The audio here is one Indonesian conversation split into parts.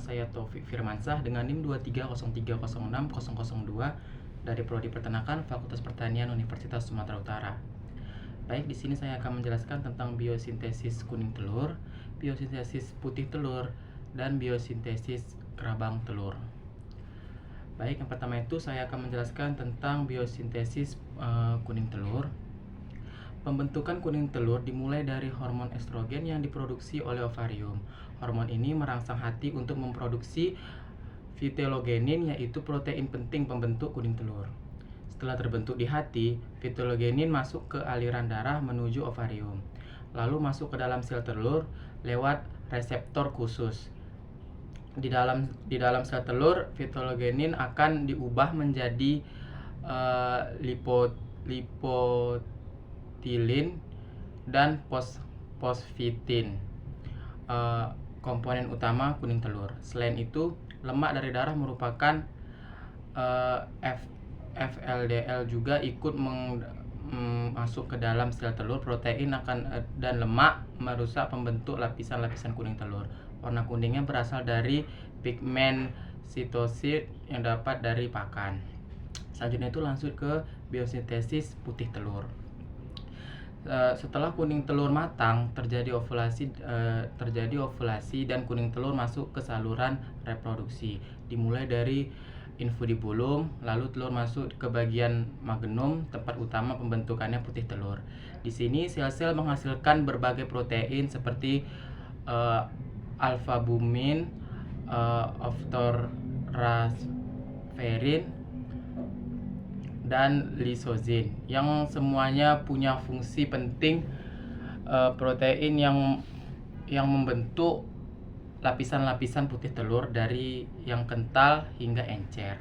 saya Taufik Firmansyah dengan NIM 230306002 dari Prodi Peternakan Fakultas Pertanian Universitas Sumatera Utara. Baik, di sini saya akan menjelaskan tentang biosintesis kuning telur, biosintesis putih telur, dan biosintesis kerabang telur. Baik, yang pertama itu saya akan menjelaskan tentang biosintesis kuning telur. Pembentukan kuning telur dimulai dari hormon estrogen yang diproduksi oleh ovarium. Hormon ini merangsang hati untuk memproduksi vitellogenin, yaitu protein penting pembentuk kuning telur. Setelah terbentuk di hati, vitellogenin masuk ke aliran darah menuju ovarium, lalu masuk ke dalam sel telur lewat reseptor khusus. Di dalam sel telur, vitellogenin akan diubah menjadi lipotilin dan fosfitin, komponen utama kuning telur. Selain itu, lemak dari darah merupakan FLDL juga ikut masuk ke dalam sel telur. Protein dan lemak merusak pembentuk lapisan-lapisan kuning telur. Warna kuningnya berasal dari pigmen sitosit yang dapat dari pakan. Selanjutnya itu langsung ke biosintesis putih telur. Setelah kuning telur matang, terjadi ovulasi dan kuning telur masuk ke saluran reproduksi. Dimulai dari infundibulum, lalu telur masuk ke bagian magnum, tempat utama pembentukannya putih telur. Di sini sel-sel menghasilkan berbagai protein seperti alpha-bumin, oftorasferin, dan lysozyme, yang semuanya punya fungsi penting. Protein yang membentuk lapisan-lapisan putih telur dari yang kental hingga encer,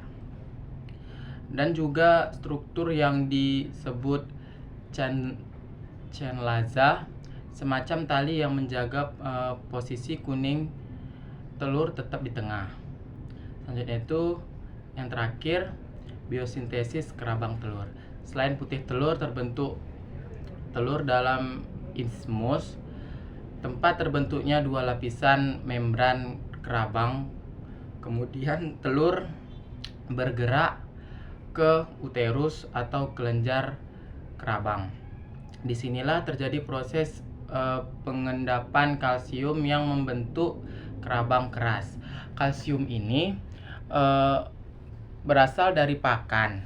dan juga struktur yang disebut chain-laza, semacam tali yang menjaga posisi kuning telur tetap di tengah. Selanjutnya itu yang terakhir, biosintesis kerabang telur. Selain putih telur, terbentuk telur dalam isthmus, tempat terbentuknya dua lapisan membran kerabang. Kemudian telur bergerak ke uterus atau kelenjar kerabang. Disinilah terjadi proses pengendapan kalsium yang membentuk kerabang keras. Kalsium ini berasal dari pakan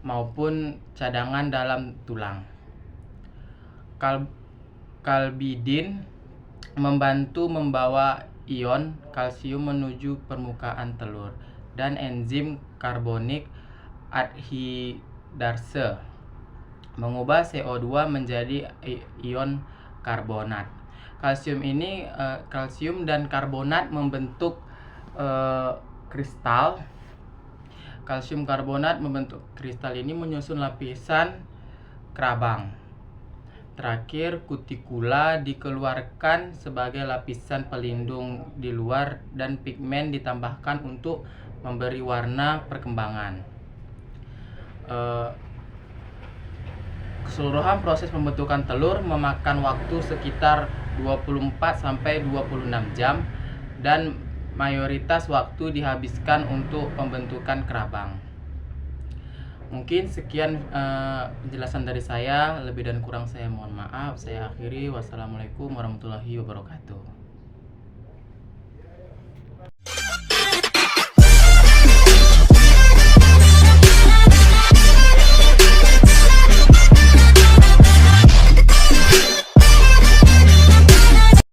maupun cadangan dalam tulang. Kalbidin membantu membawa ion kalsium menuju permukaan telur, dan enzim karbonik adhidrase mengubah CO2 menjadi ion karbonat. Kalsium dan karbonat membentuk kristal. Kalsium karbonat membentuk kristal ini menyusun lapisan kerabang. Terakhir, kutikula dikeluarkan sebagai lapisan pelindung di luar, dan pigmen ditambahkan untuk memberi warna perkembangan. Keseluruhan proses pembentukan telur memakan waktu sekitar 24-26 jam, dan mayoritas waktu dihabiskan untuk pembentukan kerabang. Mungkin sekian penjelasan dari saya. Lebih dan kurang saya mohon maaf. Saya akhiri. Wassalamualaikum warahmatullahi wabarakatuh.